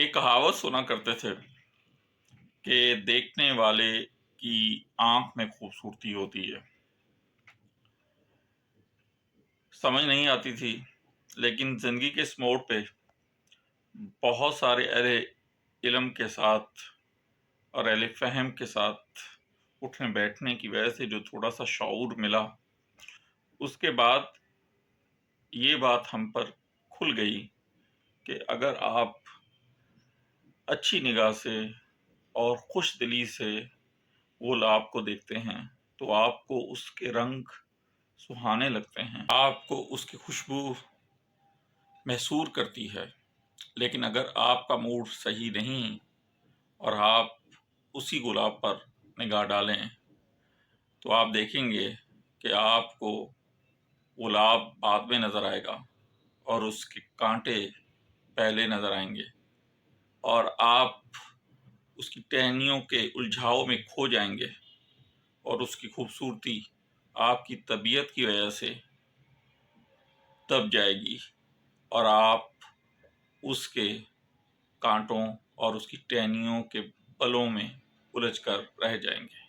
ایک کہاوت سنا کرتے تھے کہ دیکھنے والے کی آنکھ میں خوبصورتی ہوتی ہے. سمجھ نہیں آتی تھی، لیکن زندگی کے اس موڑ پہ بہت سارے اہل علم کے ساتھ اور اہل فہم کے ساتھ اٹھنے بیٹھنے کی وجہ سے جو تھوڑا سا شعور ملا، اس کے بعد یہ بات ہم پر کھل گئی کہ اگر آپ اچھی نگاہ سے اور خوش دلی سے وہ گلاب کو دیکھتے ہیں تو آپ کو اس کے رنگ سہانے لگتے ہیں، آپ کو اس کی خوشبو محسور کرتی ہے. لیکن اگر آپ کا موڈ صحیح نہیں اور آپ اسی گلاب پر نگاہ ڈالیں تو آپ دیکھیں گے کہ آپ کو گلاب بعد میں نظر آئے گا اور اس کے کانٹے پہلے نظر آئیں گے، اور آپ اس کی ٹہنیوں کے الجھاؤ میں کھو جائیں گے، اور اس کی خوبصورتی آپ کی طبیعت کی وجہ سے دب جائے گی اور آپ اس کے کانٹوں اور اس کی ٹہنیوں کے پلوں میں الجھ کر رہ جائیں گے.